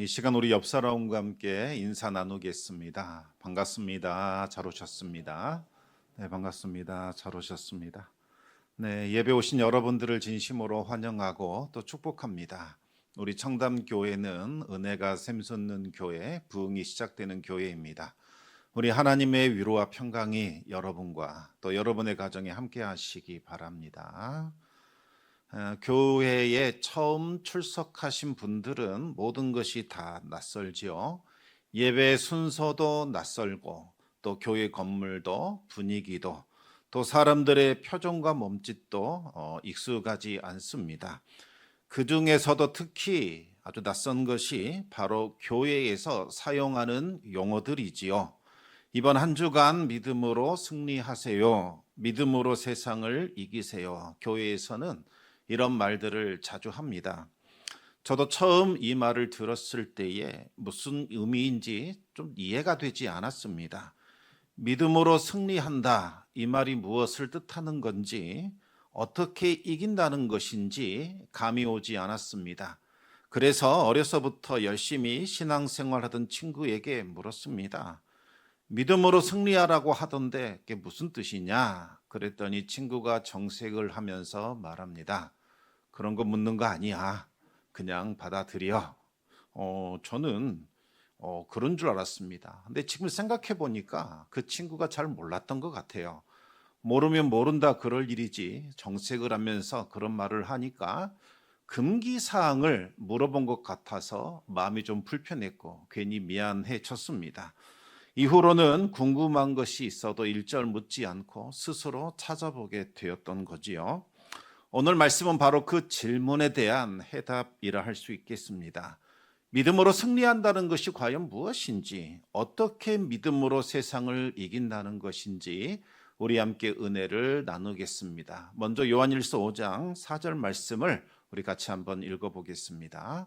이 시간 우리 옆 사람과 함께 인사 나누겠습니다. 반갑습니다. 잘 오셨습니다. 네, 반갑습니다. 잘 오셨습니다. 네, 예배 오신 여러분들을 진심으로 환영하고 또 축복합니다. 우리 청담교회는 은혜가 샘솟는 교회, 부흥이 시작되는 교회입니다. 우리 하나님의 위로와 평강이 여러분과 또 여러분의 가정에 함께 하시기 바랍니다. 교회에 처음 출석하신 분들은 모든 것이 다 낯설지요. 예배 순서도 낯설고 또 교회 건물도 분위기도 또 사람들의 표정과 몸짓도 익숙하지 않습니다. 그 중에서도 특히 아주 낯선 것이 바로 교회에서 사용하는 용어들이지요. 이번 한 주간 믿음으로 승리하세요. 믿음으로 세상을 이기세요. 교회에서는 이런 말들을 자주 합니다. 저도 처음 이 말을 들었을 때에 무슨 의미인지 좀 이해가 되지 않았습니다. 믿음으로 승리한다. 이 말이 무엇을 뜻하는 건지, 어떻게 이긴다는 것인지 감이 오지 않았습니다. 그래서 어려서부터 열심히 신앙생활하던 친구에게 물었습니다. 믿음으로 승리하라고 하던데 그게 무슨 뜻이냐? 그랬더니 친구가 정색을 하면서 말합니다. 그런 거 묻는 거 아니야. 그냥 받아들여. 저는 그런 줄 알았습니다. 근데 지금 생각해 보니까 그 친구가 잘 몰랐던 것 같아요. 모르면 모른다 그럴 일이지 정색을 하면서 그런 말을 하니까 금기사항을 물어본 것 같아서 마음이 좀 불편했고 괜히 미안해졌습니다. 이후로는 궁금한 것이 있어도 일절 묻지 않고 스스로 찾아보게 되었던 거지요. 오늘 말씀은 바로 그 질문에 대한 해답이라 할 수 있겠습니다. 믿음으로 승리한다는 것이 과연 무엇인지, 어떻게 믿음으로 세상을 이긴다는 것인지 우리 함께 은혜를 나누겠습니다. 먼저 요한일서 5장 4절 말씀을 우리 같이 한번 읽어보겠습니다.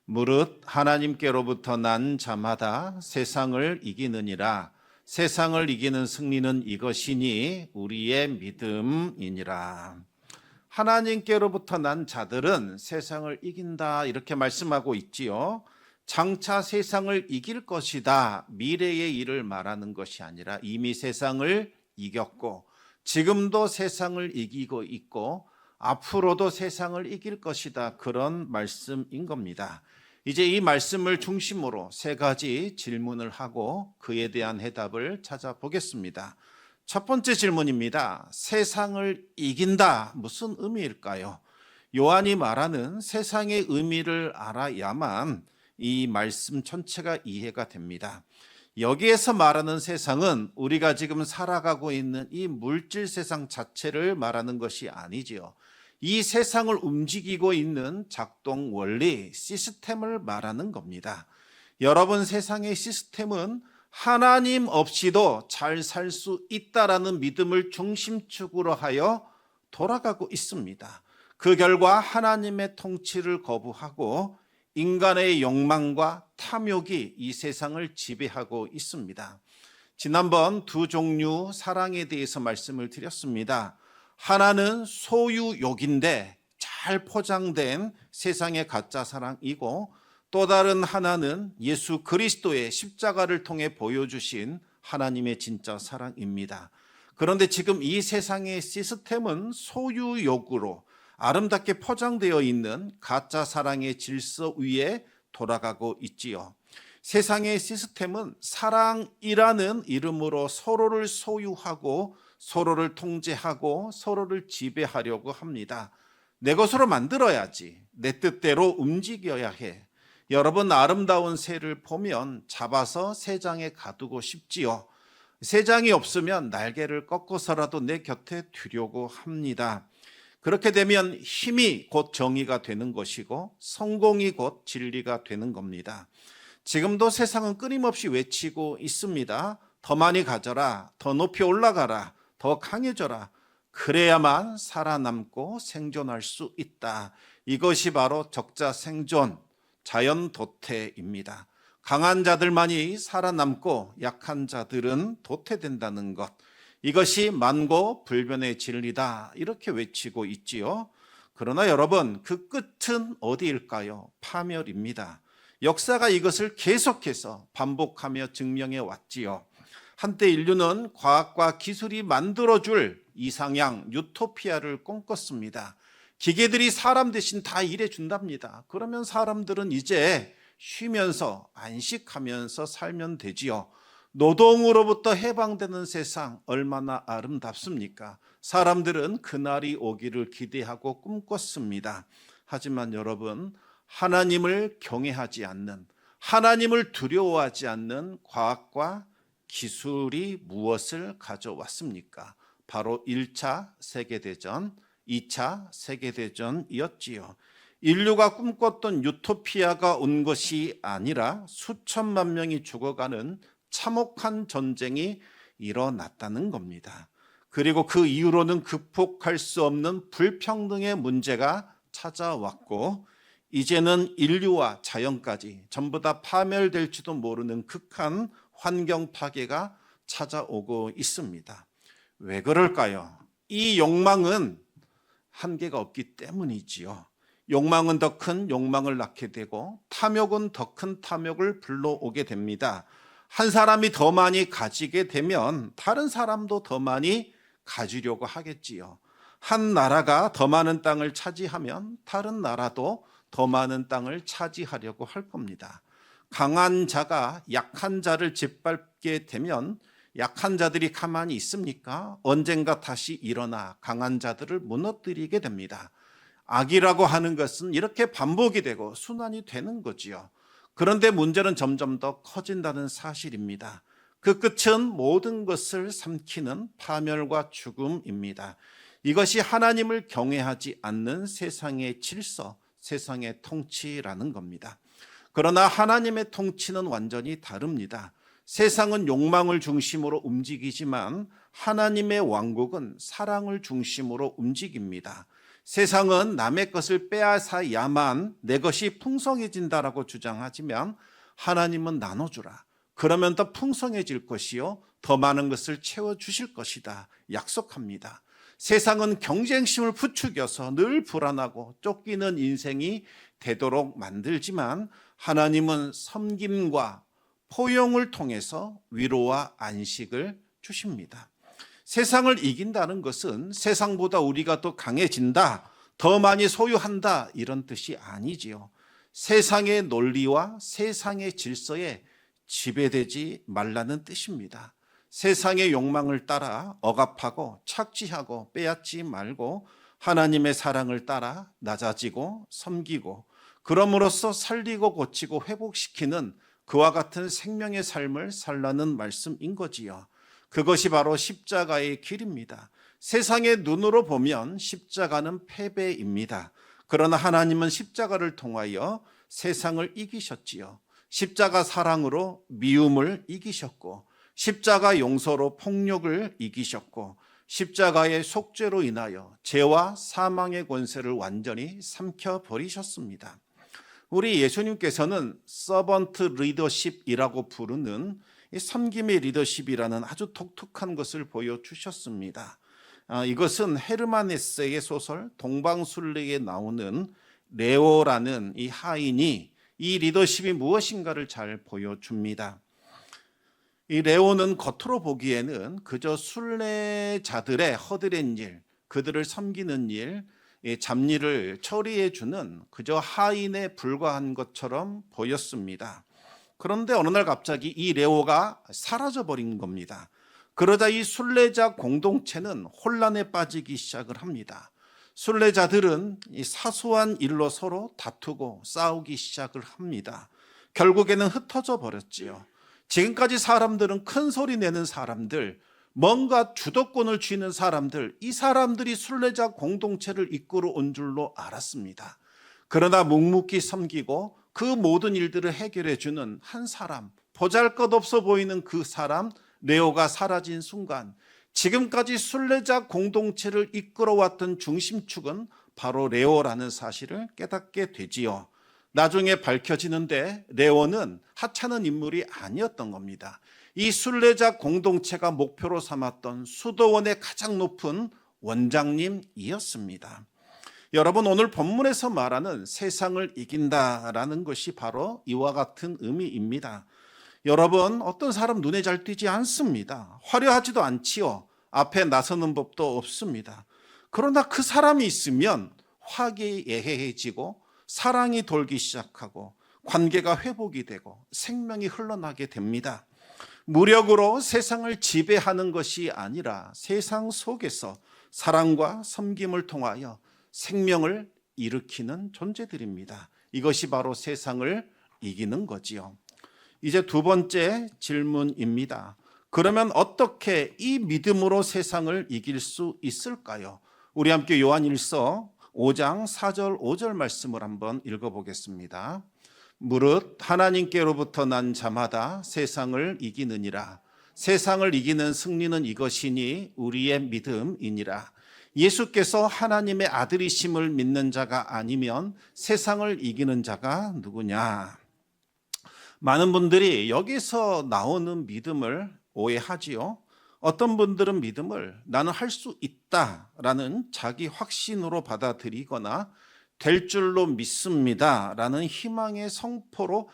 무릇 하나님께로부터 난 자마다 세상을 이기느니라. 세상을 이기는 승리는 이것이니 우리의 믿음이니라. 하나님께로부터 난 자들은 세상을 이긴다 이렇게 말씀하고 있지요. 장차 세상을 이길 것이다. 미래의 일을 말하는 것이 아니라 이미 세상을 이겼고 지금도 세상을 이기고 있고 앞으로도 세상을 이길 것이다. 그런 말씀인 겁니다. 이제 이 말씀을 중심으로 세 가지 질문을 하고 그에 대한 해답을 찾아보겠습니다. 첫 번째 질문입니다. 세상을 이긴다. 무슨 의미일까요? 요한이 말하는 세상의 의미를 알아야만 이 말씀 전체가 이해가 됩니다. 여기에서 말하는 세상은 우리가 지금 살아가고 있는 이 물질 세상 자체를 말하는 것이 아니지요. 이 세상을 움직이고 있는 작동 원리, 시스템을 말하는 겁니다. 여러분, 세상의 시스템은 하나님 없이도 잘 살 수 있다라는 믿음을 중심축으로 하여 돌아가고 있습니다. 그 결과 하나님의 통치를 거부하고 인간의 욕망과 탐욕이 이 세상을 지배하고 있습니다. 지난번 두 종류 사랑에 대해서 말씀을 드렸습니다. 하나는 소유욕인데 잘 포장된 세상의 가짜 사랑이고 또 다른 하나는 예수 그리스도의 십자가를 통해 보여주신 하나님의 진짜 사랑입니다. 그런데 지금 이 세상의 시스템은 소유욕으로 아름답게 포장되어 있는 가짜 사랑의 질서 위에 돌아가고 있지요. 세상의 시스템은 사랑이라는 이름으로 서로를 소유하고 서로를 통제하고 서로를 지배하려고 합니다. 내 것으로 만들어야지. 내 뜻대로 움직여야 해. 여러분, 아름다운 새를 보면 잡아서 새장에 가두고 싶지요. 새장이 없으면 날개를 꺾어서라도 내 곁에 두려고 합니다. 그렇게 되면 힘이 곧 정의가 되는 것이고 성공이 곧 진리가 되는 겁니다. 지금도 세상은 끊임없이 외치고 있습니다. 더 많이 가져라, 더 높이 올라가라, 더 강해져라. 그래야만 살아남고 생존할 수 있다. 이것이 바로 적자생존, 자연도태입니다. 강한 자들만이 살아남고 약한 자들은 도태된다는 것. 이것이 만고불변의 진리다. 이렇게 외치고 있지요. 그러나 여러분, 그 끝은 어디일까요? 파멸입니다. 역사가 이것을 계속해서 반복하며 증명해 왔지요. 한때 인류는 과학과 기술이 만들어줄 이상향, 유토피아를 꿈꿨습니다. 기계들이 사람 대신 다 일해준답니다. 그러면 사람들은 이제 쉬면서 안식하면서 살면 되지요. 노동으로부터 해방되는 세상 얼마나 아름답습니까? 사람들은 그날이 오기를 기대하고 꿈꿨습니다. 하지만 여러분, 하나님을 경외하지 않는, 하나님을 두려워하지 않는 과학과 기술이 무엇을 가져왔습니까? 바로 1차 세계대전, 2차 세계대전이었지요. 인류가 꿈꿨던 유토피아가 온 것이 아니라 수천만 명이 죽어가는 참혹한 전쟁이 일어났다는 겁니다. 그리고 그 이후로는 극복할 수 없는 불평등의 문제가 찾아왔고, 이제는 인류와 자연까지 전부 다 파멸될지도 모르는 극한 환경 파괴가 찾아오고 있습니다. 왜 그럴까요? 이 욕망은 한계가 없기 때문이지요. 욕망은 더 큰 욕망을 낳게 되고 탐욕은 더 큰 탐욕을 불러오게 됩니다. 한 사람이 더 많이 가지게 되면 다른 사람도 더 많이 가지려고 하겠지요. 한 나라가 더 많은 땅을 차지하면 다른 나라도 더 많은 땅을 차지하려고 할 겁니다. 강한 자가 약한 자를 짓밟게 되면 약한 자들이 가만히 있습니까? 언젠가 다시 일어나 강한 자들을 무너뜨리게 됩니다. 악이라고 하는 것은 이렇게 반복이 되고 순환이 되는 거지요. 그런데 문제는 점점 더 커진다는 사실입니다. 그 끝은 모든 것을 삼키는 파멸과 죽음입니다. 이것이 하나님을 경외하지 않는 세상의 질서, 세상의 통치라는 겁니다. 그러나 하나님의 통치는 완전히 다릅니다. 세상은 욕망을 중심으로 움직이지만 하나님의 왕국은 사랑을 중심으로 움직입니다. 세상은 남의 것을 빼앗아야만 내 것이 풍성해진다라고 주장하지만 하나님은 나눠주라. 그러면 더 풍성해질 것이요 더 많은 것을 채워주실 것이다 약속합니다. 세상은 경쟁심을 부추겨서 늘 불안하고 쫓기는 인생이 되도록 만들지만 하나님은 섬김과 포용을 통해서 위로와 안식을 주십니다. 세상을 이긴다는 것은 세상보다 우리가 더 강해진다, 더 많이 소유한다 이런 뜻이 아니지요. 세상의 논리와 세상의 질서에 지배되지 말라는 뜻입니다. 세상의 욕망을 따라 억압하고 착취하고 빼앗지 말고 하나님의 사랑을 따라 낮아지고 섬기고 그럼으로써 살리고 고치고 회복시키는 그와 같은 생명의 삶을 살라는 말씀인 거지요. 그것이 바로 십자가의 길입니다. 세상의 눈으로 보면 십자가는 패배입니다. 그러나 하나님은 십자가를 통하여 세상을 이기셨지요. 십자가 사랑으로 미움을 이기셨고 십자가 용서로 폭력을 이기셨고 십자가의 속죄로 인하여 죄와 사망의 권세를 완전히 삼켜버리셨습니다. 우리 예수님께서는 서번트 리더십이라고 부르는 섬김의 리더십이라는 아주 독특한 것을 보여주셨습니다. 이것은 헤르만 헤세의 소설 동방술래에 나오는 레오라는 이 하인이 이 리더십이 무엇인가를 잘 보여줍니다. 이 레오는 겉으로 보기에는 그저 순례자들의 허드렛 일, 그들을 섬기는 일, 잡일을 처리해 주는 그저 하인에 불과한 것처럼 보였습니다. 그런데 어느 날 갑자기 이 레오가 사라져 버린 겁니다. 그러자 이 순례자 공동체는 혼란에 빠지기 시작을 합니다. 순례자들은 이 사소한 일로 서로 다투고 싸우기 시작을 합니다. 결국에는 흩어져 버렸지요. 지금까지 사람들은 큰 소리 내는 사람들, 뭔가 주도권을 쥐는 사람들, 이 사람들이 순례자 공동체를 이끌어 온 줄로 알았습니다. 그러나 묵묵히 섬기고 그 모든 일들을 해결해 주는 한 사람, 보잘것없어 보이는 그 사람 레오가 사라진 순간 지금까지 순례자 공동체를 이끌어왔던 중심축은 바로 레오라는 사실을 깨닫게 되지요. 나중에 밝혀지는데 레오는 하찮은 인물이 아니었던 겁니다. 이 순례자 공동체가 목표로 삼았던 수도원의 가장 높은 원장님이었습니다. 여러분, 오늘 본문에서 말하는 세상을 이긴다라는 것이 바로 이와 같은 의미입니다. 여러분, 어떤 사람 눈에 잘 띄지 않습니다. 화려하지도 않지요. 앞에 나서는 법도 없습니다. 그러나 그 사람이 있으면 화기애애해지고 사랑이 돌기 시작하고 관계가 회복이 되고 생명이 흘러나게 됩니다. 무력으로 세상을 지배하는 것이 아니라 세상 속에서 사랑과 섬김을 통하여 생명을 일으키는 존재들입니다. 이것이 바로 세상을 이기는 거지요. 이제 두 번째 질문입니다. 그러면 어떻게 이 믿음으로 세상을 이길 수 있을까요? 우리 함께 요한일서 5장 4절 5절 말씀을 한번 읽어보겠습니다. 무릇 하나님께로부터 난 자마다 세상을 이기느니라. 세상을 이기는 승리는 이것이니 우리의 믿음이니라. 예수께서 하나님의 아들이심을 믿는 자가 아니면 세상을 이기는 자가 누구냐? 많은 분들이 여기서 나오는 믿음을 오해하지요. 어떤 분들은 믿음을 나는 할 수 있다라는 자기 확신으로 받아들이거나 될 줄로 믿습니다라는 희망의 성포로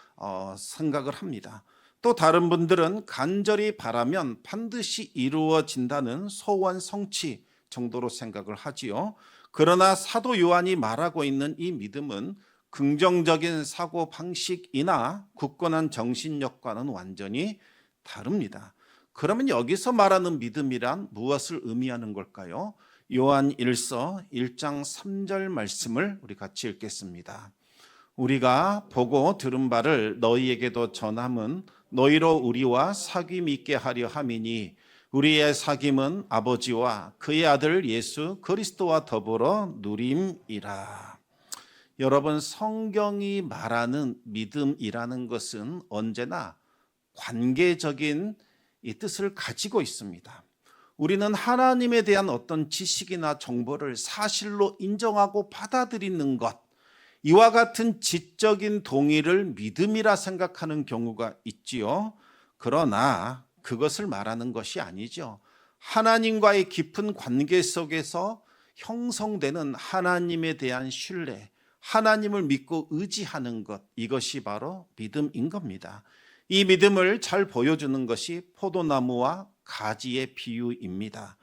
생각을 합니다. 또 다른 분들은 간절히 바라면 반드시 이루어진다는 소원 성취 정도로 생각을 하지요. 그러나 사도 요한이 말하고 있는 이 믿음은 긍정적인 사고 방식이나 굳건한 정신력과는 완전히 다릅니다. 그러면 여기서 말하는 믿음이란 무엇을 의미하는 걸까요? 요한 1서 1장 3절 말씀을 우리 같이 읽겠습니다. 우리가 보고 들은 바를 너희에게도 전함은 너희로 우리와 사귐 있게 하려 함이니 우리의 사귐은 아버지와 그의 아들 예수 그리스도와 더불어 누림이라. 여러분, 성경이 말하는 믿음이라는 것은 언제나 관계적인 이 뜻을 가지고 있습니다. 우리는 하나님에 대한 어떤 지식이나 정보를 사실로 인정하고 받아들이는 것, 이와 같은 지적인 동의를 믿음이라 생각하는 경우가 있지요. 그러나 그것을 말하는 것이 아니죠. 하나님과의 깊은 관계 속에서 형성되는 하나님에 대한 신뢰, 하나님을 믿고 의지하는 것, 이것이 바로 믿음인 겁니다. 이 믿음을 잘 보여주는 것이 포도나무와 가지의 비유입니다.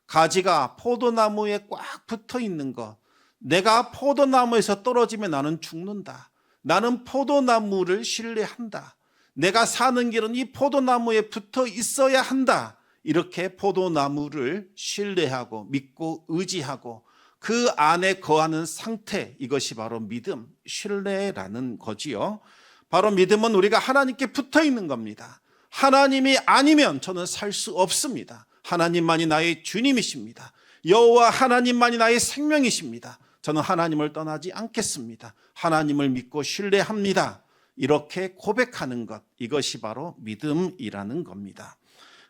가지가 포도나무에 꽉 붙어 있는 것, 내가 포도나무에서 떨어지면 나는 죽는다. 나는 포도나무를 신뢰한다. 내가 사는 길은 이 포도나무에 붙어 있어야 한다. 이렇게 포도나무를 신뢰하고 믿고 의지하고 그 안에 거하는 상태, 이것이 바로 믿음, 신뢰라는 거지요. 바로 믿음은 우리가 하나님께 붙어 있는 겁니다. 하나님이 아니면 저는 살 수 없습니다. 하나님만이 나의 주님이십니다. 여호와 하나님만이 나의 생명이십니다. 저는 하나님을 떠나지 않겠습니다. 하나님을 믿고 신뢰합니다. 이렇게 고백하는 것, 이것이 바로 믿음이라는 겁니다.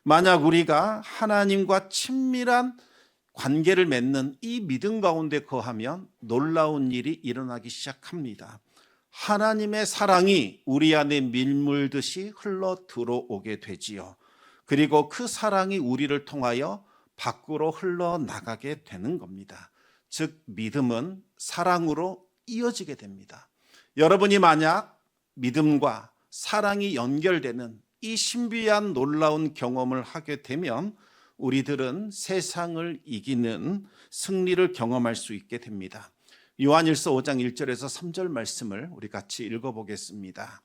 만약 우리가 하나님과 친밀한 관계를 맺는 이 믿음 가운데 거하면 놀라운 일이 일어나기 시작합니다. 하나님의 사랑이 우리 안에 밀물듯이 흘러 들어오게 되지요. 그리고 그 사랑이 우리를 통하여 밖으로 흘러나가게 되는 겁니다. 즉 믿음은 사랑으로 이어지게 됩니다. 여러분이 만약 믿음과 사랑이 연결되는 이 신비한 놀라운 경험을 하게 되면 우리들은 세상을 이기는 승리를 경험할 수 있게 됩니다. 요한일서 5장 1절에서 3절 말씀을 우리 같이 읽어보겠습니다.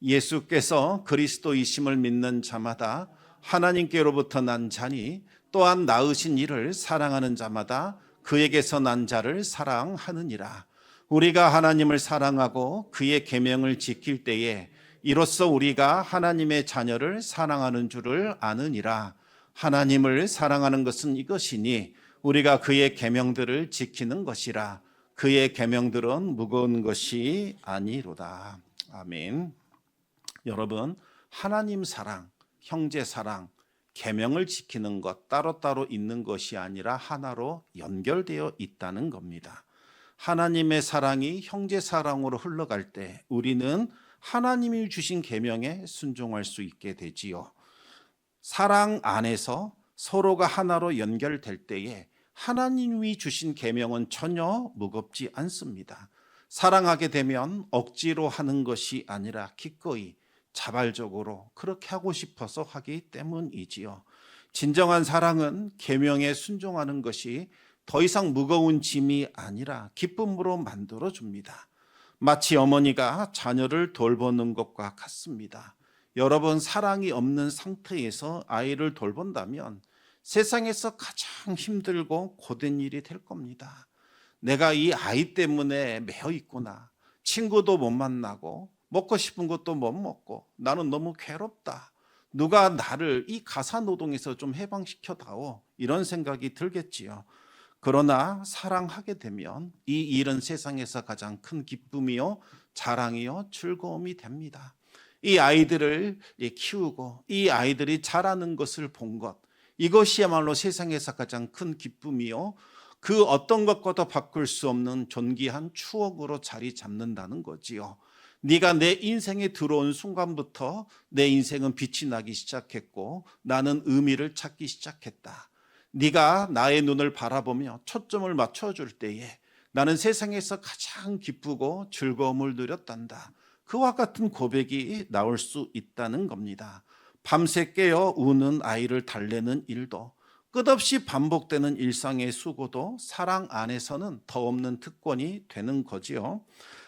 예수께서 그리스도이심을 믿는 자마다 하나님께로부터 난 자니 또한 낳으신 이를 사랑하는 자마다 그에게서 난 자를 사랑하느니라. 우리가 하나님을 사랑하고 그의 계명을 지킬 때에 이로써 우리가 하나님의 자녀를 사랑하는 줄을 아느니라. 하나님을 사랑하는 것은 이것이니 우리가 그의 계명들을 지키는 것이라. 그의 계명들은 무거운 것이 아니로다. 아멘. 여러분, 하나님 사랑, 형제 사랑, 계명을 지키는 것 따로따로 있는 것이 아니라 하나로 연결되어 있다는 겁니다. 하나님의 사랑이 형제 사랑으로 흘러갈 때 우리는 하나님이 주신 계명에 순종할 수 있게 되지요. 사랑 안에서 서로가 하나로 연결될 때에 하나님이 주신 계명은 전혀 무겁지 않습니다. 사랑하게 되면 억지로 하는 것이 아니라 기꺼이 자발적으로 그렇게 하고 싶어서 하기 때문이지요. 진정한 사랑은 계명에 순종하는 것이 더 이상 무거운 짐이 아니라 기쁨으로 만들어 줍니다. 마치 어머니가 자녀를 돌보는 것과 같습니다. 여러분, 사랑이 없는 상태에서 아이를 돌본다면 세상에서 가장 힘들고 고된 일이 될 겁니다. 내가 이 아이 때문에 매여 있구나. 친구도 못 만나고 먹고 싶은 것도 못 먹고 나는 너무 괴롭다. 누가 나를 이 가사 노동에서 좀 해방시켜 다오. 이런 생각이 들겠지요. 그러나 사랑하게 되면 이 일은 세상에서 가장 큰 기쁨이요, 자랑이요, 즐거움이 됩니다. 이 아이들을 키우고 이 아이들이 자라는 것을 본 것, 이것이야말로 세상에서 가장 큰 기쁨이요, 그 어떤 것과도 바꿀 수 없는 존귀한 추억으로 자리 잡는다는 거지요. 네가 내 인생에 들어온 순간부터 내 인생은 빛이 나기 시작했고 나는 의미를 찾기 시작했다. 네가 나의 눈을 바라보며 초점을 맞춰줄 때에 나는 세상에서 가장 기쁘고 즐거움을 누렸단다. 그와 같은 고백이 나올 수 있다는 겁니다. 밤새 깨어 우는 아이를 달래는 일도, 끝없이 반복되는 일상의 수고도 사랑 안에서는 더 없는 특권이 되는 거지요.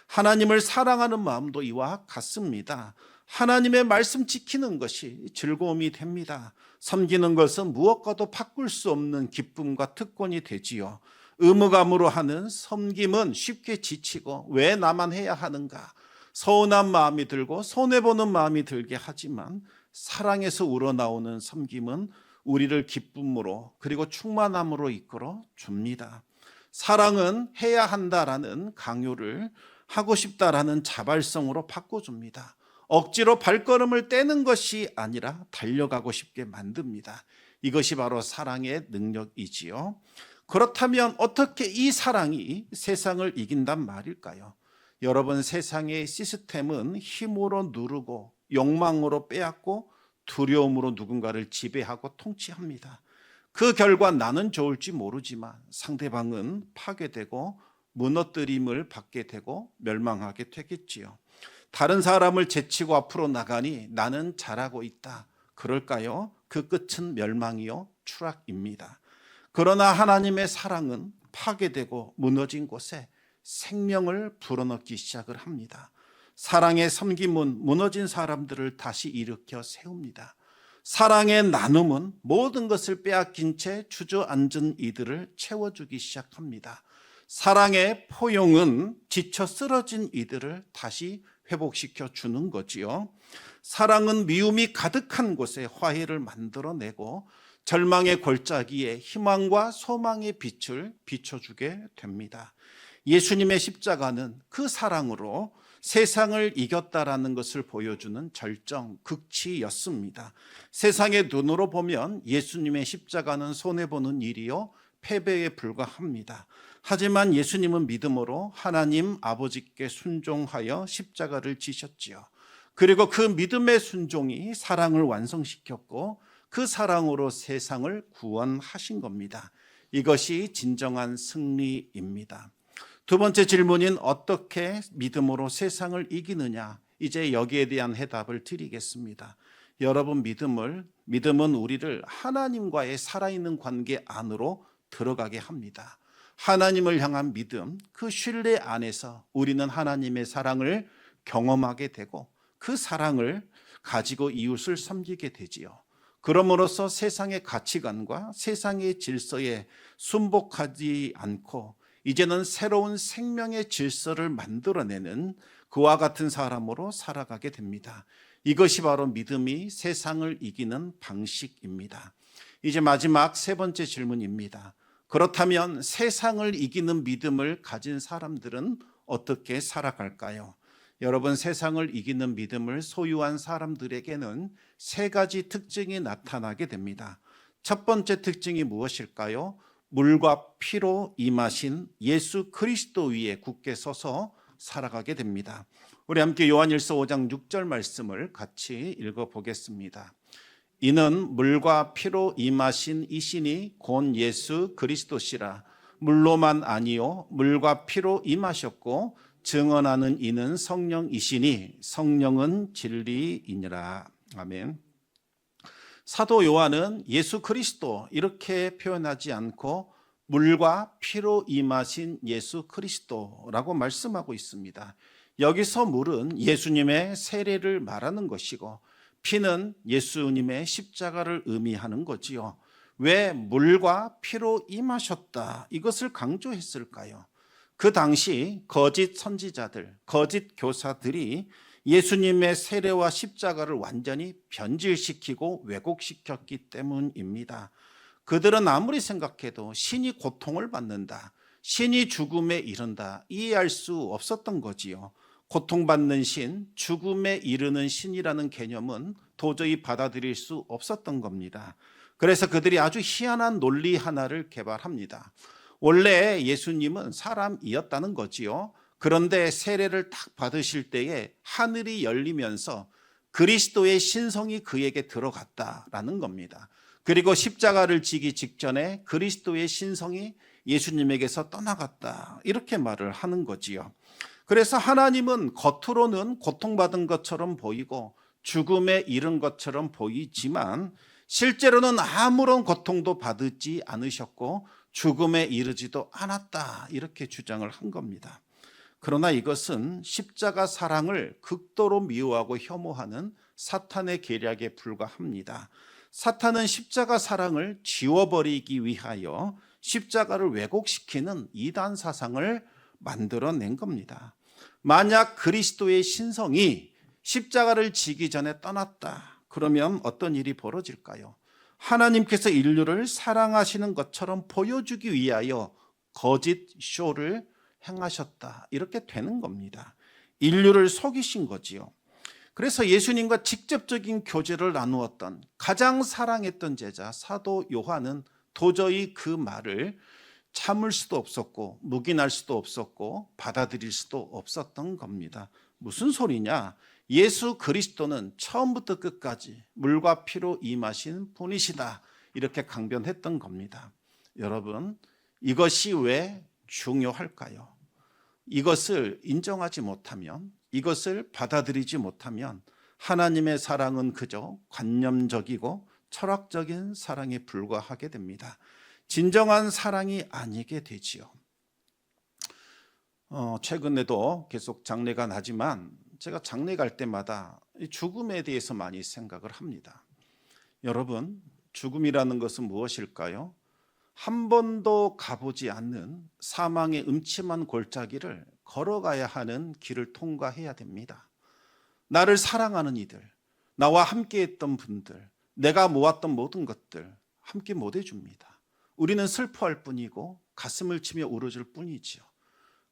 하나님을 사랑하는 마음도 이와 같습니다. 하나님의 말씀 지키는 것이 즐거움이 됩니다. 섬기는 것은 무엇과도 바꿀 수 없는 기쁨과 특권이 되지요. 의무감으로 하는 섬김은 쉽게 지치고 왜 나만 해야 하는가? 서운한 마음이 들고 손해보는 마음이 들게 하지만 사랑에서 우러나오는 섬김은 우리를 기쁨으로 그리고 충만함으로 이끌어 줍니다. 사랑은 해야 한다라는 강요를 하고 싶다라는 자발성으로 바꿔줍니다. 억지로 발걸음을 떼는 것이 아니라 달려가고 싶게 만듭니다. 이것이 바로 사랑의 능력이지요. 그렇다면 어떻게 이 사랑이 세상을 이긴단 말일까요? 여러분, 세상의 시스템은 힘으로 누르고 욕망으로 빼앗고 두려움으로 누군가를 지배하고 통치합니다. 그 결과 나는 좋을지 모르지만 상대방은 파괴되고 무너뜨림을 받게 되고 멸망하게 되겠지요. 다른 사람을 제치고 앞으로 나가니 나는 잘하고 있다. 그럴까요? 그 끝은 멸망이요, 추락입니다. 그러나 하나님의 사랑은 파괴되고 무너진 곳에 생명을 불어넣기 시작을 합니다. 사랑의 섬김은 무너진 사람들을 다시 일으켜 세웁니다. 사랑의 나눔은 모든 것을 빼앗긴 채 주저앉은 이들을 채워주기 시작합니다. 사랑의 포용은 지쳐 쓰러진 이들을 다시 회복시켜 주는 거지요. 사랑은 미움이 가득한 곳에 화해를 만들어내고 절망의 골짜기에 희망과 소망의 빛을 비춰주게 됩니다. 예수님의 십자가는 그 사랑으로 세상을 이겼다라는 것을 보여주는 절정, 극치였습니다. 세상의 눈으로 보면 예수님의 십자가는 손해보는 일이요, 패배에 불과합니다. 하지만 예수님은 믿음으로 하나님 아버지께 순종하여 십자가를 지셨지요. 그리고 그 믿음의 순종이 사랑을 완성시켰고 그 사랑으로 세상을 구원하신 겁니다. 이것이 진정한 승리입니다. 두 번째 질문인 어떻게 믿음으로 세상을 이기느냐, 이제 여기에 대한 해답을 드리겠습니다. 여러분, 믿음은 우리를 하나님과의 살아있는 관계 안으로 들어가게 합니다. 하나님을 향한 믿음, 그 신뢰 안에서 우리는 하나님의 사랑을 경험하게 되고 그 사랑을 가지고 이웃을 섬기게 되지요. 그럼으로써 세상의 가치관과 세상의 질서에 순복하지 않고 이제는 새로운 생명의 질서를 만들어내는 그와 같은 사람으로 살아가게 됩니다. 이것이 바로 믿음이 세상을 이기는 방식입니다. 이제 마지막 세 번째 질문입니다. 그렇다면 세상을 이기는 믿음을 가진 사람들은 어떻게 살아갈까요? 여러분, 세상을 이기는 믿음을 소유한 사람들에게는 세 가지 특징이 나타나게 됩니다. 첫 번째 특징이 무엇일까요? 물과 피로 임하신 예수 그리스도 위에 굳게 서서 살아가게 됩니다. 우리 함께 요한일서 5장 6절 말씀을 같이 읽어보겠습니다. 이는 물과 피로 임하신 이신이 곧 예수 그리스도시라. 물로만 아니요 물과 피로 임하셨고 증언하는 이는 성령이시니 성령은 진리이니라. 아멘. 사도 요한은 예수 그리스도 이렇게 표현하지 않고 물과 피로 임하신 예수 그리스도라고 말씀하고 있습니다. 여기서 물은 예수님의 세례를 말하는 것이고 피는 예수님의 십자가를 의미하는 거지요. 왜 물과 피로 임하셨다 이것을 강조했을까요? 그 당시 거짓 선지자들, 거짓 교사들이 예수님의 세례와 십자가를 완전히 변질시키고 왜곡시켰기 때문입니다. 그들은 아무리 생각해도 신이 고통을 받는다, 신이 죽음에 이른다 이해할 수 없었던 거지요. 고통받는 신, 죽음에 이르는 신이라는 개념은 도저히 받아들일 수 없었던 겁니다. 그래서 그들이 아주 희한한 논리 하나를 개발합니다. 원래 예수님은 사람이었다는 거지요. 그런데 세례를 딱 받으실 때에 하늘이 열리면서 그리스도의 신성이 그에게 들어갔다라는 겁니다. 그리고 십자가를 지기 직전에 그리스도의 신성이 예수님에게서 떠나갔다 이렇게 말을 하는 거지요. 그래서 하나님은 겉으로는 고통받은 것처럼 보이고 죽음에 이른 것처럼 보이지만 실제로는 아무런 고통도 받지 않으셨고 죽음에 이르지도 않았다 이렇게 주장을 한 겁니다. 그러나 이것은 십자가 사랑을 극도로 미워하고 혐오하는 사탄의 계략에 불과합니다. 사탄은 십자가 사랑을 지워버리기 위하여 십자가를 왜곡시키는 이단 사상을 만들어낸 겁니다. 만약 그리스도의 신성이 십자가를 지기 전에 떠났다 그러면 어떤 일이 벌어질까요? 하나님께서 인류를 사랑하시는 것처럼 보여주기 위하여 거짓 쇼를 행하셨다 이렇게 되는 겁니다. 인류를 속이신 거지요. 그래서 예수님과 직접적인 교제를 나누었던 가장 사랑했던 제자 사도 요한은 도저히 그 말을 참을 수도 없었고 묵인할 수도 없었고 받아들일 수도 없었던 겁니다. 무슨 소리냐? 예수 그리스도는 처음부터 끝까지 물과 피로 임하신 분이시다 이렇게 강변했던 겁니다. 여러분, 이것이 왜 중요할까요? 이것을 인정하지 못하면, 이것을 받아들이지 못하면 하나님의 사랑은 그저 관념적이고 철학적인 사랑에 불과하게 됩니다. 진정한 사랑이 아니게 되지요. 최근에도 계속 장례가 나지만 제가 장례 갈 때마다 죽음에 대해서 많이 생각을 합니다. 여러분, 죽음이라는 것은 무엇일까요? 한 번도 가보지 않는 사망의 음침한 골짜기를 걸어가야 하는 길을 통과해야 됩니다. 나를 사랑하는 이들, 나와 함께했던 분들, 내가 모았던 모든 것들 함께 못 해줍니다. 우리는 슬퍼할 뿐이고 가슴을 치며 울어줄 뿐이지요.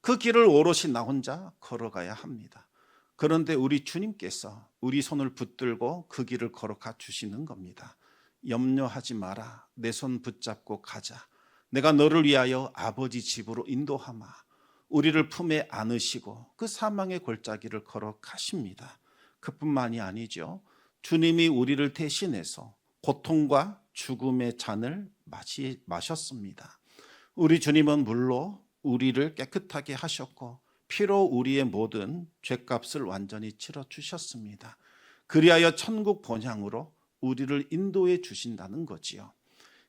그 길을 오롯이 나 혼자 걸어가야 합니다. 그런데 우리 주님께서 우리 손을 붙들고 그 길을 걸어가 주시는 겁니다. 염려하지 마라. 내 손 붙잡고 가자. 내가 너를 위하여 아버지 집으로 인도하마. 우리를 품에 안으시고 그 사망의 골짜기를 걸어가십니다. 그뿐만이 아니죠. 주님이 우리를 대신해서 고통과 죽음의 잔을 마셨습니다. 우리 주님은 물로 우리를 깨끗하게 하셨고 피로 우리의 모든 죄값을 완전히 치러주셨습니다. 그리하여 천국 본향으로 우리를 인도해 주신다는 거지요.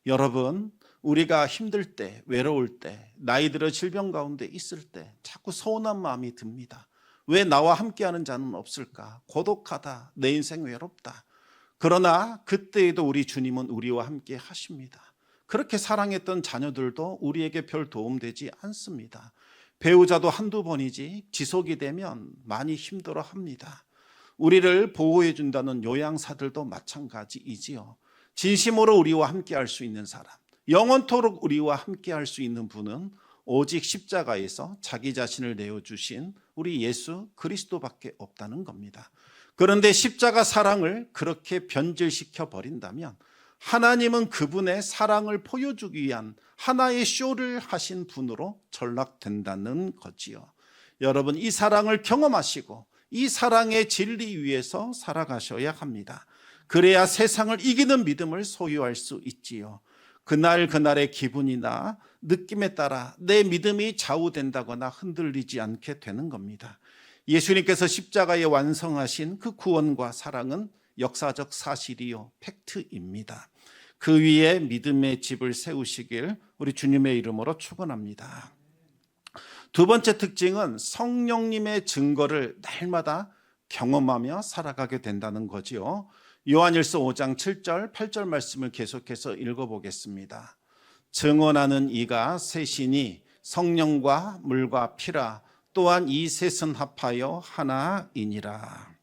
여러분, 우리가 힘들 때, 외로울 때, 나이 들어 질병 가운데 있을 때 자꾸 서운한 마음이 듭니다. 왜 나와 함께하는 자는 없을까? 고독하다, 내 인생 외롭다. 그러나 그때에도 우리 주님은 우리와 함께 하십니다. 그렇게 사랑했던 자녀들도 우리에게 별 도움되지 않습니다. 배우자도 한두 번이지 지속이 되면 많이 힘들어합니다. 우리를 보호해 준다는 요양사들도 마찬가지이지요. 진심으로 우리와 함께할 수 있는 사람, 영원토록 우리와 함께할 수 있는 분은 오직 십자가에서 자기 자신을 내어주신 우리 예수 그리스도밖에 없다는 겁니다. 그런데 십자가 사랑을 그렇게 변질시켜 버린다면 하나님은 그분의 사랑을 보여주기 위한 하나의 쇼를 하신 분으로 전락된다는 거지요. 여러분, 이 사랑을 경험하시고 이 사랑의 진리 위에서 살아가셔야 합니다. 그래야 세상을 이기는 믿음을 소유할 수 있지요. 그날의 기분이나 느낌에 따라 내 믿음이 좌우된다거나 흔들리지 않게 되는 겁니다. 예수님께서 십자가에 완성하신 그 구원과 사랑은 역사적 사실이요, 팩트입니다. 그 위에 믿음의 집을 세우시길 우리 주님의 이름으로 축원합니다. 두 번째 특징은 성령님의 증거를 날마다 경험하며 살아가게 된다는 거지요. 요한일서 5장 7절 8절 말씀을 계속해서 읽어보겠습니다. 증언하는 이가 셋이니 성령과 물과 피라. 또한 이 셋은 합하여 하나이니라.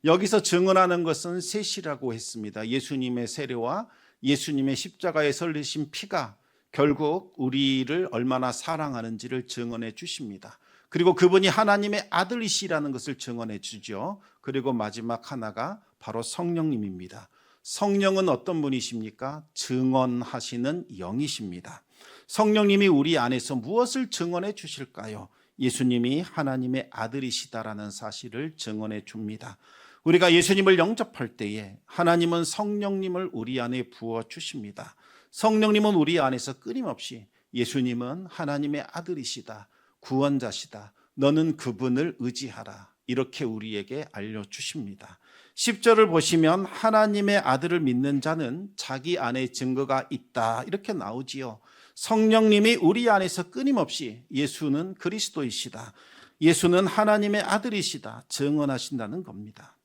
여기서 증언하는 것은 셋이라고 했습니다. 예수님의 세례와 예수님의 십자가에 설리신 피가 결국 우리를 얼마나 사랑하는지를 증언해 주십니다. 그리고 그분이 하나님의 아들이시라는 것을 증언해 주죠. 그리고 마지막 하나가 바로 성령님입니다. 성령은 어떤 분이십니까? 증언하시는 영이십니다. 성령님이 우리 안에서 무엇을 증언해 주실까요? 예수님이 하나님의 아들이시다라는 사실을 증언해 줍니다. 우리가 예수님을 영접할 때에 하나님은 성령님을 우리 안에 부어 주십니다. 성령님은 우리 안에서 끊임없이 예수님은 하나님의 아들이시다, 구원자시다, 너는 그분을 의지하라, 이렇게 우리에게 알려주십니다. 10절을 보시면 하나님의 아들을 믿는 자는 자기 안에 증거가 있다, 이렇게 나오지요. 성령님이 우리 안에서 끊임없이 예수는 그리스도이시다, 예수는 하나님의 아들이시다 증언하신다는 겁니다.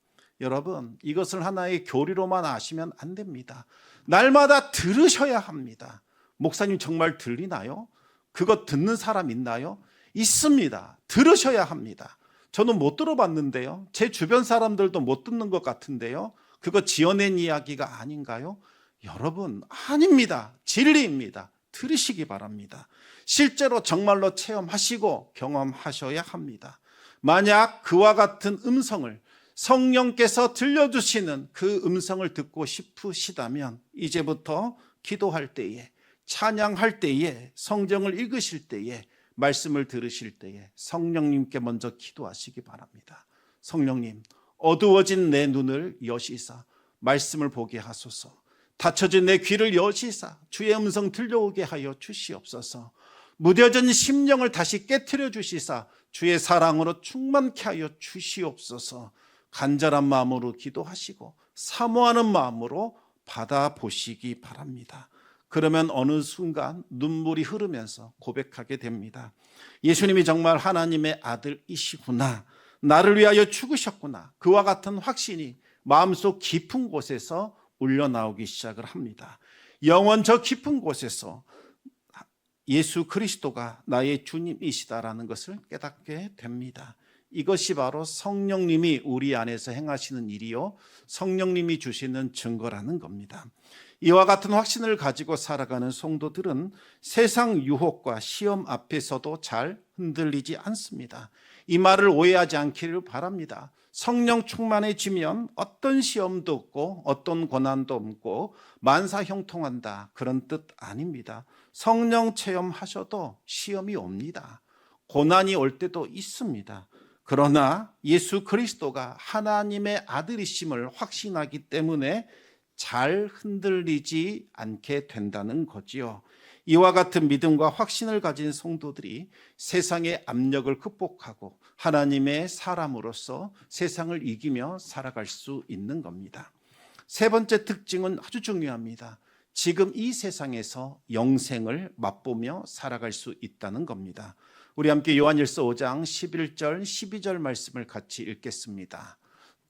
여러분, 이것을 하나의 교리로만 아시면 안 됩니다. 날마다 들으셔야 합니다. 목사님 정말 들리나요? 그거 듣는 사람 있나요? 있습니다. 들으셔야 합니다. 저는 못 들어봤는데요. 제 주변 사람들도 못 듣는 것 같은데요. 그거 지어낸 이야기가 아닌가요? 여러분, 아닙니다. 진리입니다. 들으시기 바랍니다. 실제로 정말로 체험하시고 경험하셔야 합니다. 만약 그와 같은 음성을 성령께서 들려주시는 그 음성을 듣고 싶으시다면 이제부터 기도할 때에, 찬양할 때에, 성경을 읽으실 때에, 말씀을 들으실 때에 성령님께 먼저 기도하시기 바랍니다. 성령님, 어두워진 내 눈을 여시사 말씀을 보게 하소서. 닫혀진 내 귀를 여시사 주의 음성 들려오게 하여 주시옵소서. 무뎌진 심령을 다시 깨트려 주시사 주의 사랑으로 충만케 하여 주시옵소서. 간절한 마음으로 기도하시고 사모하는 마음으로 받아보시기 바랍니다. 그러면 어느 순간 눈물이 흐르면서 고백하게 됩니다. 예수님이 정말 하나님의 아들이시구나, 나를 위하여 죽으셨구나, 그와 같은 확신이 마음속 깊은 곳에서 울려나오기 시작을 합니다. 영원 저 깊은 곳에서 예수 그리스도가 나의 주님이시다라는 것을 깨닫게 됩니다. 이것이 바로 성령님이 우리 안에서 행하시는 일이요, 성령님이 주시는 증거라는 겁니다. 이와 같은 확신을 가지고 살아가는 성도들은 세상 유혹과 시험 앞에서도 잘 흔들리지 않습니다. 이 말을 오해하지 않기를 바랍니다. 성령 충만해지면 어떤 시험도 없고 어떤 고난도 없고 만사형통한다, 그런 뜻 아닙니다. 성령 체험하셔도 시험이 옵니다. 고난이 올 때도 있습니다. 그러나 예수 그리스도가 하나님의 아들이심을 확신하기 때문에 잘 흔들리지 않게 된다는 거지요. 이와 같은 믿음과 확신을 가진 성도들이 세상의 압력을 극복하고 하나님의 사람으로서 세상을 이기며 살아갈 수 있는 겁니다. 세 번째 특징은 아주 중요합니다. 지금 이 세상에서 영생을 맛보며 살아갈 수 있다는 겁니다. 우리 함께 요한일서 5장 11절 12절 말씀을 같이 읽겠습니다.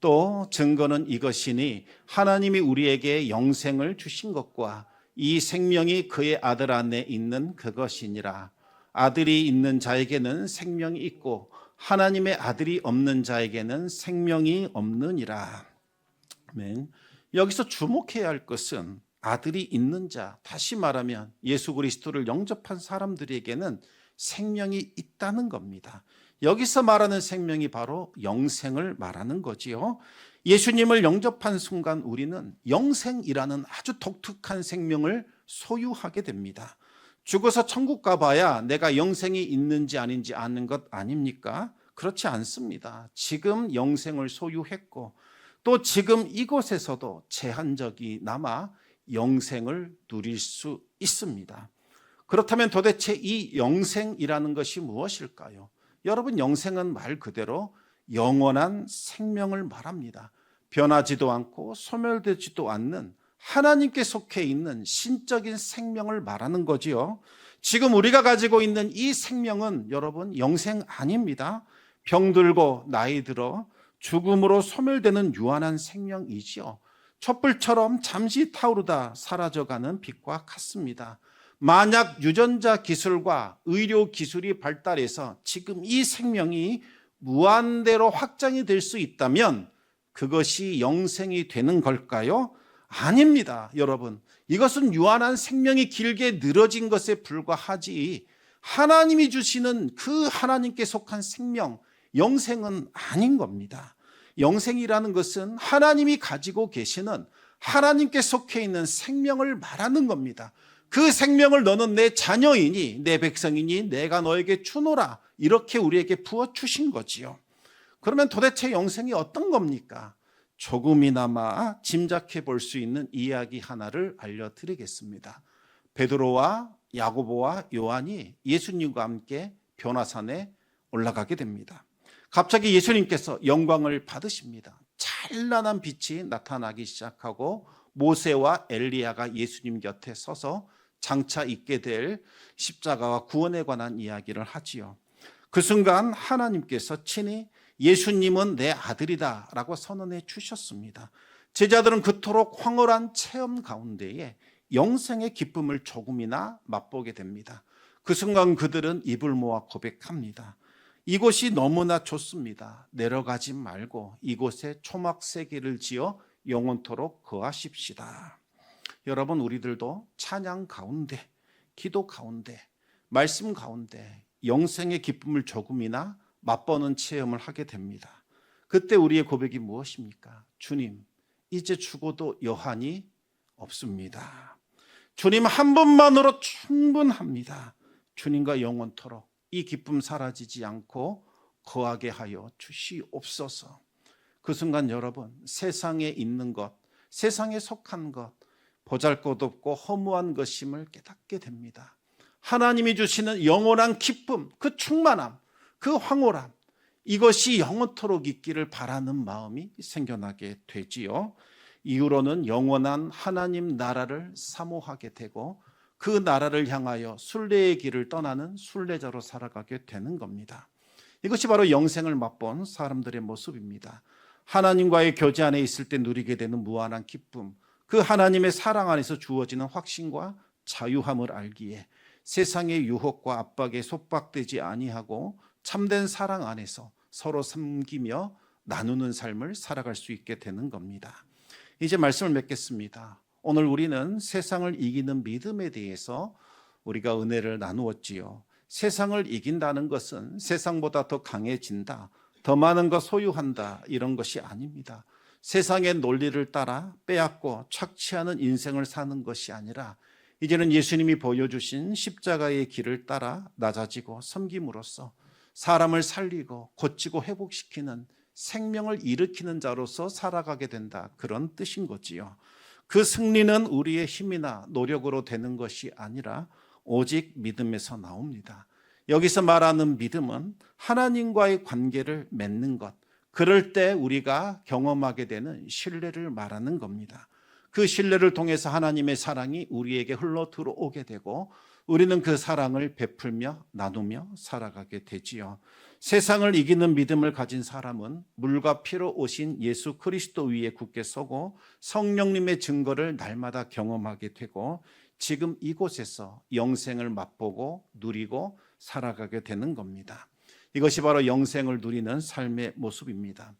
또 증거는 이것이니 하나님이 우리에게 영생을 주신 것과 이 생명이 그의 아들 안에 있는 그것이니라. 아들이 있는 자에게는 생명이 있고 하나님의 아들이 없는 자에게는 생명이 없느니라. 아멘. 여기서 주목해야 할 것은 아들이 있는 자, 다시 말하면 예수 그리스도를 영접한 사람들에게는 생명이 있다는 겁니다. 여기서 말하는 생명이 바로 영생을 말하는 거지요. 예수님을 영접한 순간 우리는 영생이라는 아주 독특한 생명을 소유하게 됩니다. 죽어서 천국 가봐야 내가 영생이 있는지 아닌지 아는 것 아닙니까? 그렇지 않습니다. 지금 영생을 소유했고 또 지금 이곳에서도 제한적이 남아 영생을 누릴 수 있습니다. 그렇다면 도대체 이 영생이라는 것이 무엇일까요? 여러분, 영생은 말 그대로 영원한 생명을 말합니다. 변하지도 않고 소멸되지도 않는 하나님께 속해 있는 신적인 생명을 말하는 거지요. 지금 우리가 가지고 있는 이 생명은 여러분 영생 아닙니다. 병들고 나이 들어 죽음으로 소멸되는 유한한 생명이지요. 촛불처럼 잠시 타오르다 사라져가는 빛과 같습니다. 만약 유전자 기술과 의료 기술이 발달해서 지금 이 생명이 무한대로 확장이 될 수 있다면 그것이 영생이 되는 걸까요? 아닙니다, 여러분. 이것은 유한한 생명이 길게 늘어진 것에 불과하지 하나님이 주시는 그 하나님께 속한 생명, 영생은 아닌 겁니다. 영생이라는 것은 하나님이 가지고 계시는 하나님께 속해 있는 생명을 말하는 겁니다. 그 생명을 너는 내 자녀이니 내 백성이니 내가 너에게 주노라, 이렇게 우리에게 부어주신 거지요. 그러면 도대체 영생이 어떤 겁니까? 조금이나마 짐작해 볼 수 있는 이야기 하나를 알려드리겠습니다. 베드로와 야고보와 요한이 예수님과 함께 변화산에 올라가게 됩니다. 갑자기 예수님께서 영광을 받으십니다. 찬란한 빛이 나타나기 시작하고 모세와 엘리야가 예수님 곁에 서서 장차 있게 될 십자가와 구원에 관한 이야기를 하지요. 그 순간 하나님께서 친히 예수님은 내 아들이다 라고 선언해 주셨습니다. 제자들은 그토록 황홀한 체험 가운데에 영생의 기쁨을 조금이나 맛보게 됩니다. 그 순간 그들은 입을 모아 고백합니다. 이곳이 너무나 좋습니다. 내려가지 말고 이곳에 초막세계를 지어 영원토록 거하십시다. 여러분, 우리들도 찬양 가운데, 기도 가운데, 말씀 가운데 영생의 기쁨을 조금이나 맛보는 체험을 하게 됩니다. 그때 우리의 고백이 무엇입니까? 주님, 이제 죽어도 여한이 없습니다. 주님 한 분만으로 충분합니다. 주님과 영원토록 이 기쁨 사라지지 않고 거하게 하여 주시옵소서. 그 순간 여러분, 세상에 있는 것, 세상에 속한 것, 보잘것없고 허무한 것임을 깨닫게 됩니다. 하나님이 주시는 영원한 기쁨, 그 충만함, 그 황홀함, 이것이 영원토록 있기를 바라는 마음이 생겨나게 되지요. 이후로는 영원한 하나님 나라를 사모하게 되고 그 나라를 향하여 순례의 길을 떠나는 순례자로 살아가게 되는 겁니다. 이것이 바로 영생을 맛본 사람들의 모습입니다. 하나님과의 교제 안에 있을 때 누리게 되는 무한한 기쁨, 그 하나님의 사랑 안에서 주어지는 확신과 자유함을 알기에 세상의 유혹과 압박에 속박되지 아니하고 참된 사랑 안에서 서로 섬기며 나누는 삶을 살아갈 수 있게 되는 겁니다. 이제 말씀을 맺겠습니다. 오늘 우리는 세상을 이기는 믿음에 대해서 우리가 은혜를 나누었지요. 세상을 이긴다는 것은 세상보다 더 강해진다, 더 많은 것 소유한다, 이런 것이 아닙니다. 세상의 논리를 따라 빼앗고 착취하는 인생을 사는 것이 아니라 이제는 예수님이 보여주신 십자가의 길을 따라 낮아지고 섬김으로써 사람을 살리고 고치고 회복시키는 생명을 일으키는 자로서 살아가게 된다, 그런 뜻인 거지요. 그 승리는 우리의 힘이나 노력으로 되는 것이 아니라 오직 믿음에서 나옵니다. 여기서 말하는 믿음은 하나님과의 관계를 맺는 것, 그럴 때 우리가 경험하게 되는 신뢰를 말하는 겁니다. 그 신뢰를 통해서 하나님의 사랑이 우리에게 흘러 들어오게 되고 우리는 그 사랑을 베풀며 나누며 살아가게 되지요. 세상을 이기는 믿음을 가진 사람은 물과 피로 오신 예수 그리스도 위에 굳게 서고 성령님의 증거를 날마다 경험하게 되고 지금 이곳에서 영생을 맛보고 누리고 살아가게 되는 겁니다. 이것이 바로 영생을 누리는 삶의 모습입니다.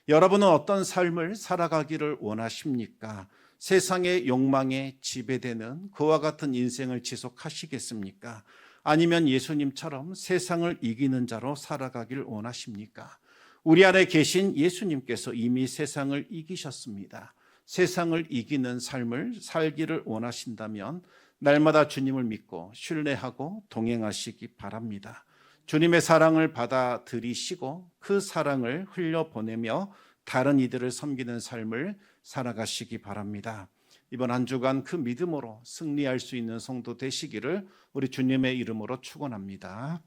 여러분은 어떤 삶을 살아가기를 원하십니까? 세상의 욕망에 지배되는 그와 같은 인생을 지속하시겠습니까? 아니면 예수님처럼 세상을 이기는 자로 살아가길 원하십니까? 우리 안에 계신 예수님께서 이미 세상을 이기셨습니다. 세상을 이기는 삶을 살기를 원하신다면 날마다 주님을 믿고 신뢰하고 동행하시기 바랍니다. 주님의 사랑을 받아들이시고 그 사랑을 흘려보내며 다른 이들을 섬기는 삶을 살아가시기 바랍니다. 이번 한 주간 그 믿음으로 승리할 수 있는 성도 되시기를 우리 주님의 이름으로 축원합니다.